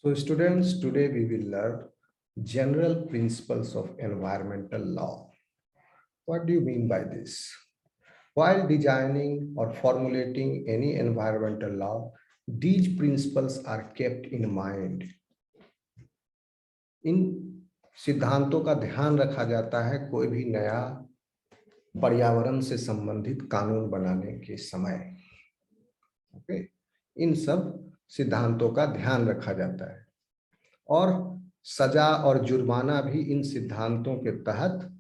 So students, today we will learn general principles of environmental law. What do you mean by this? While designing or formulating any environmental law, these principles are kept in mind. इन सिद्धांतों का ध्यान रखा जाता है कोई भी नया पर्यावरण से संबंधित कानून बनाने के समय। ओके, इन सब सिद्धांतों का ध्यान रखा जाता है और सजा और जुर्माना भी इन सिद्धांतों के तहत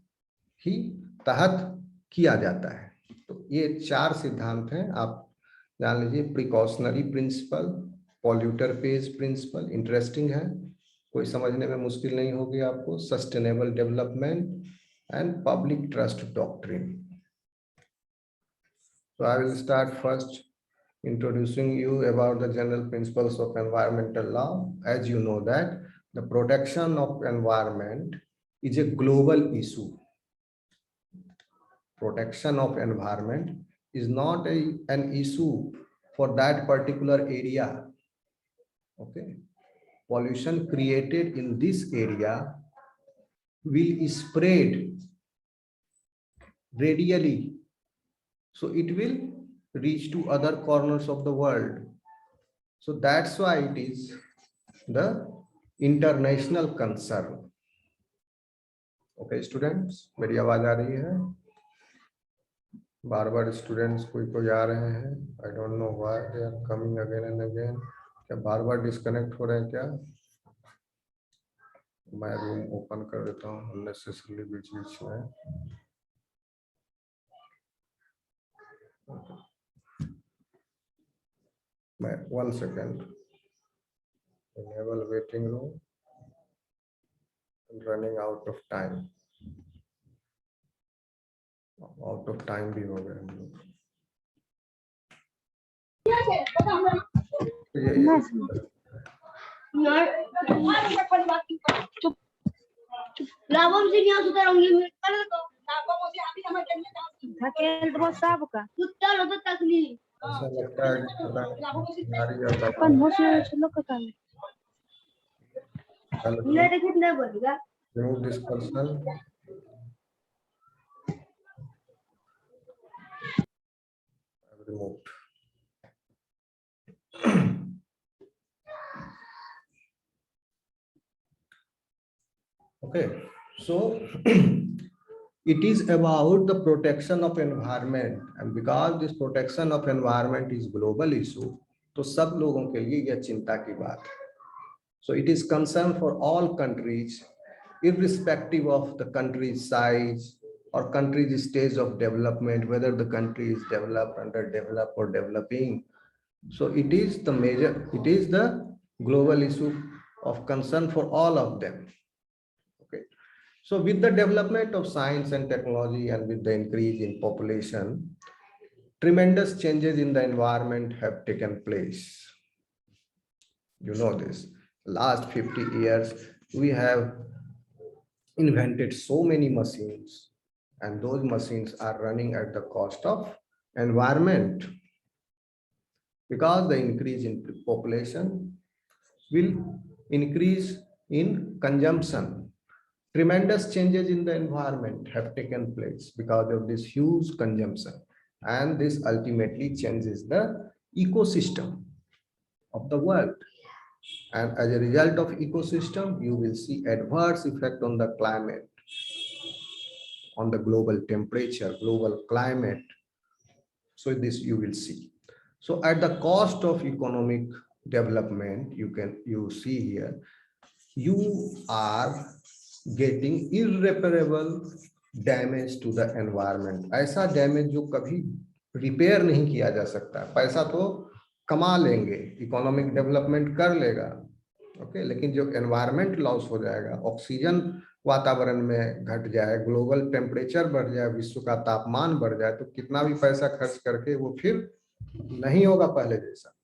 किया जाता है। तो ये 4 सिद्धांत हैं, आप जान लीजिए। Precautionary principle, polluter pays principle, interesting है, कोई समझने में मुश्किल नहीं होगी आपको। Sustainable development and public trust doctrine. So I will start first introducing you about the general principles of environmental law. As you know that the protection of environment is a global issue. Protection of environment is not an issue for that particular area. Okay, pollution created in this area will spread radially, so it will reach to other corners of the world. So that's why it is the international concern. Okay students, मेरी आवाज आ रही है? बार बार students कोई आ रहे हैं। I don't know why they are coming again and again. क्या बार बार डिस्कनेक्ट हो रहे हैं क्या? मैं रूम ओपन कर देता हूँ अननेसेसरली बीच बीच में। मैं 1 second. enable waiting room, running out of time। Out of time भी हो गए हम लोग। ऐसा लगता है remove this person। removed। Okay, so it is about the protection of environment, and because this protection of environment is global issue, तो सब लोगों के लिए यह चिंता की बात है। So it is concern for all countries, irrespective of the country's size or country's stage of development, whether the country is developed, underdeveloped, or developing. So it is the global issue of concern for all of them. Okay. So with the development of science and technology and with the increase in population, tremendous changes in the environment have taken place. You know this. Last 50 years, we have invented so many machines, and those machines are running at the cost of environment, because the increase in population will increase in consumption. Tremendous changes in the environment have taken place because of this huge consumption, and this ultimately changes the ecosystem of the world. And as a result of ecosystem, you will see adverse effect on the climate, on the global temperature, global climate. So this you will see. So at the cost of economic development, you see here, you are getting irreparable damage to the environment। ऐसा damage जो कभी repair नहीं किया जा सकता। पैसा तो कमा लेंगे, इकोनॉमिक डेवलपमेंट कर लेगा, ओके, लेकिन जो एनवायरमेंट लॉस हो जाएगा, ऑक्सीजन वातावरण में घट जाए, ग्लोबल टेम्परेचर बढ़ जाए, विश्व का तापमान बढ़ जाए, तो कितना भी पैसा खर्च करके वो फिर नहीं होगा पहले जैसा।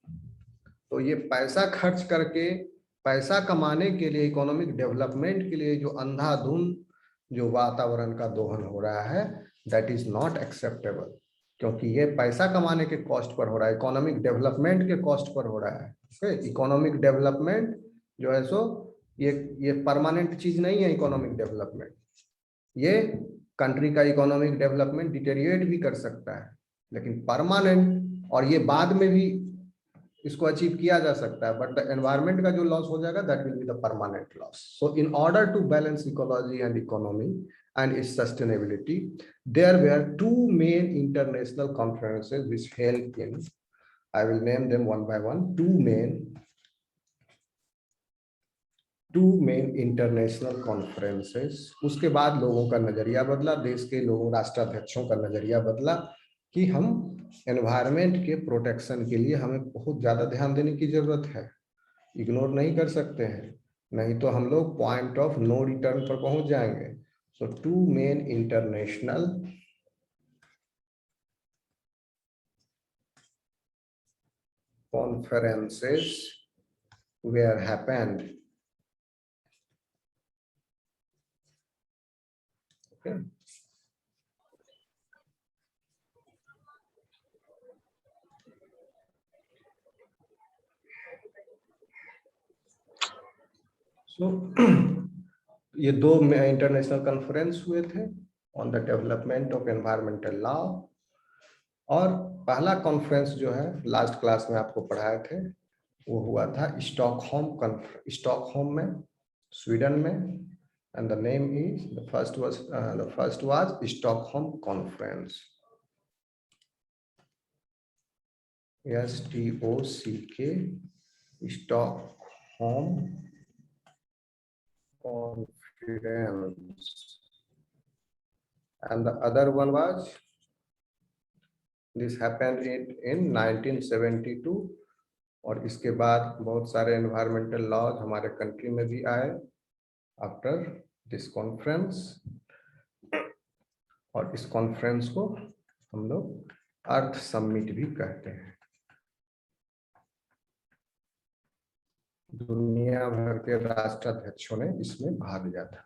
तो ये पैसा खर्च करके पैसा कमाने के लिए, इकोनॉमिक डेवलपमेंट के लिए जो अंधाधुंध जो वातावरण का दोहन हो रहा है, दैट इज नॉट एक्सेप्टेबल, क्योंकि ये पैसा कमाने के कॉस्ट पर हो रहा है, इकोनॉमिक डेवलपमेंट के कॉस्ट पर हो रहा है। इकोनॉमिक डेवलपमेंट जो है सो ये परमानेंट चीज नहीं है इकोनॉमिक डेवलपमेंट। ये कंट्री का इकोनॉमिक डेवलपमेंट डिटेरिएट भी कर सकता है, लेकिन परमानेंट, और ये बाद में भी इसको अचीव किया जा सकता है, बट द एनवायरमेंट का जो लॉस हो जाएगा that will be the permanent loss. So in order to balance ecology and economy and its sustainability, there were two main international conferences which held in, I will name them one by one, two main international conferences। उसके बाद लोगों का नजरिया बदला, देश के लोगों, राष्ट्राध्यक्षों का नजरिया बदला कि हम एनवायरमेंट के प्रोटेक्शन के लिए हमें बहुत ज्यादा ध्यान देने की जरूरत है, इग्नोर नहीं कर सकते हैं, नहीं तो हम लोग पॉइंट ऑफ नो रिटर्न पर पहुंच जाएंगे। So two main international conferences were happened. Okay. So ये दो इंटरनेशनल कॉन्फ्रेंस हुए थे on the development of environmental law. और पहला कॉन्फ्रेंस जो है लास्ट क्लास में आपको पढ़ाए थे वो हुआ था स्टॉकहोम में, स्वीडन में, and the name is the first was Stockholm conference, STOCK, Stockholm conference, and the other one was, this happened in 1972। और इसके बाद बहुत सारे एनवायरमेंटल लॉज हमारे कंट्री में भी आए आफ्टर दिस कॉन्फ्रेंस। और इस कॉन्फ्रेंस को हम लोग अर्थ समिट भी कहते हैं। दुनिया भर के राष्ट्राध्यक्षों ने इसमें भाग लिया था।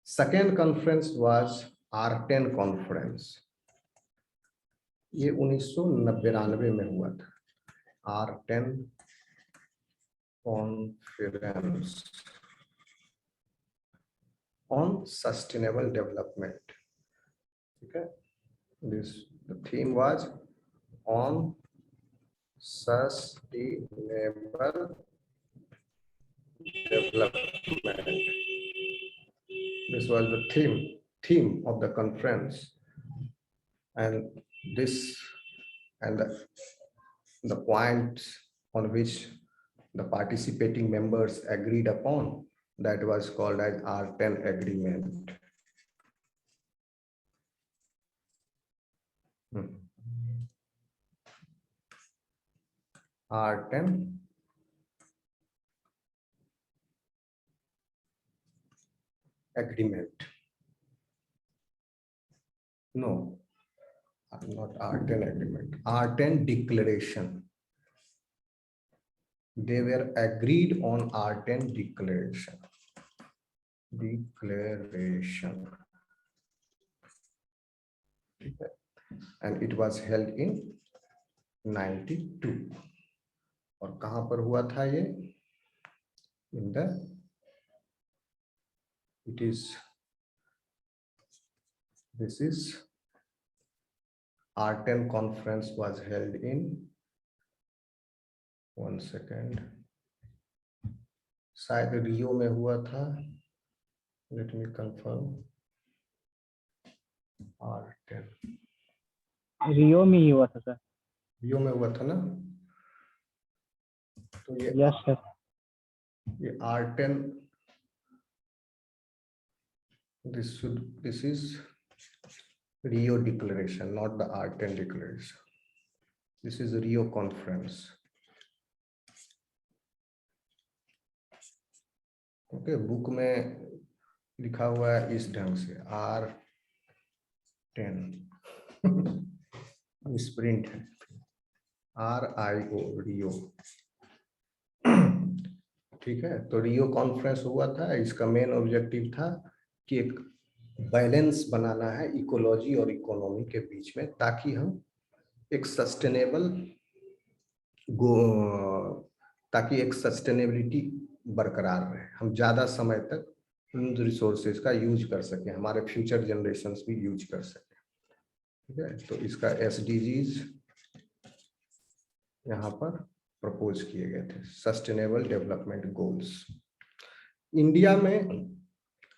सेकेंड कॉन्फ्रेंस वाज आर्टेन कॉन्फ्रेंस, ये 1999 में हुआ था। आर्टेन कॉन्फ्रेंस ऑन सस्टेनेबल डेवलपमेंट, ठीक है। This the theme was on sustainable development. This was the theme of the conference, and this and the points on which the participating members agreed upon, that was called as Arten Agreement. Arten Agreement. No, not Arten Agreement. Arten Declaration. They were agreed on Arten Declaration. And it was held in 92। और कहां पर हुआ था ये? In the, it is, this is Arten conference was held in, one second, शायद रियो में हुआ था, let me confirm। Arten रियो में ही हुआ था सर। रियो में हुआ था ना? तो ये यस सर। ये Arten, this is Rio Declaration, not the Arten Declaration. This is Rio Conference. Okay, book में लिखा हुआ है इस ढंग से R10 स्प्रिंट है RIO, रियो। ठीक है, तो रियो कॉन्फ्रेंस हुआ था। इसका मेन ऑब्जेक्टिव था कि एक बैलेंस बनाना है इकोलॉजी और इकोनॉमी के बीच में, ताकि हम एक सस्टेनेबल ताकि एक सस्टेनेबिलिटी बरकरार रहे, हम ज्यादा समय तक उन रिसोर्सेज का यूज कर सकें, हमारे फ्यूचर जनरेशन्स भी यूज कर सकें। ठीक है, तो इसका SDGs यहाँ पर प्रपोज किए गए थे, सस्टेनेबल डेवलपमेंट गोल्स। इंडिया में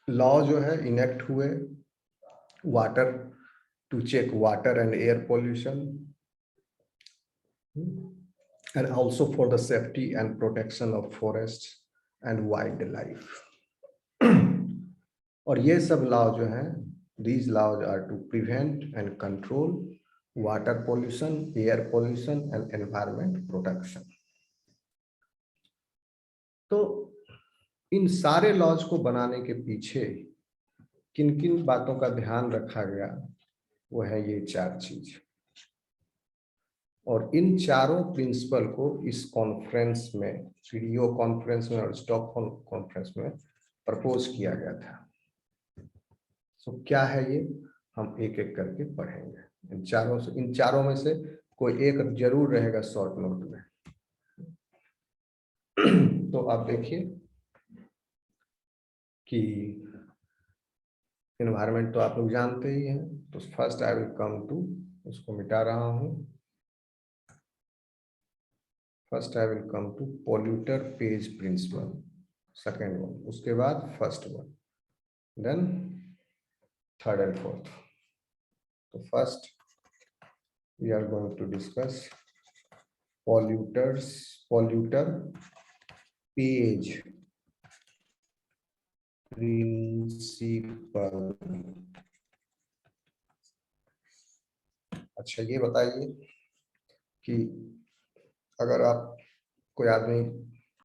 लॉ जो है इनेक्ट हुए water to check water and air pollution and also for the safety and protection of forests and wildlife. और ये सब लॉ जो हैं, these laws are to prevent and control water pollution, air pollution and environment protection. तो इन सारे laws को बनाने के पीछे किन किन बातों का ध्यान रखा गया, वो है ये 4 चीज। और इन चारों प्रिंसिपल को इस कॉन्फ्रेंस में, वीडियो कॉन्फ्रेंस में और स्टॉकहोम कॉन्फ्रेंस में प्रपोज किया गया था। सो क्या है ये, हम एक एक करके पढ़ेंगे। इन चारों में से कोई एक जरूर रहेगा शॉर्ट नोट में। तो आप देखिए कि एनवायरनमेंट तो आप लोग जानते ही हैं। तो first I will come to, उसको मिटा रहा हूं। First I will come to polluter pays principle, second one, उसके बाद first one, then third and fourth. तो first we are going to discuss polluter page principle. अच्छा, ये बताइए कि अगर आप कोई आदमी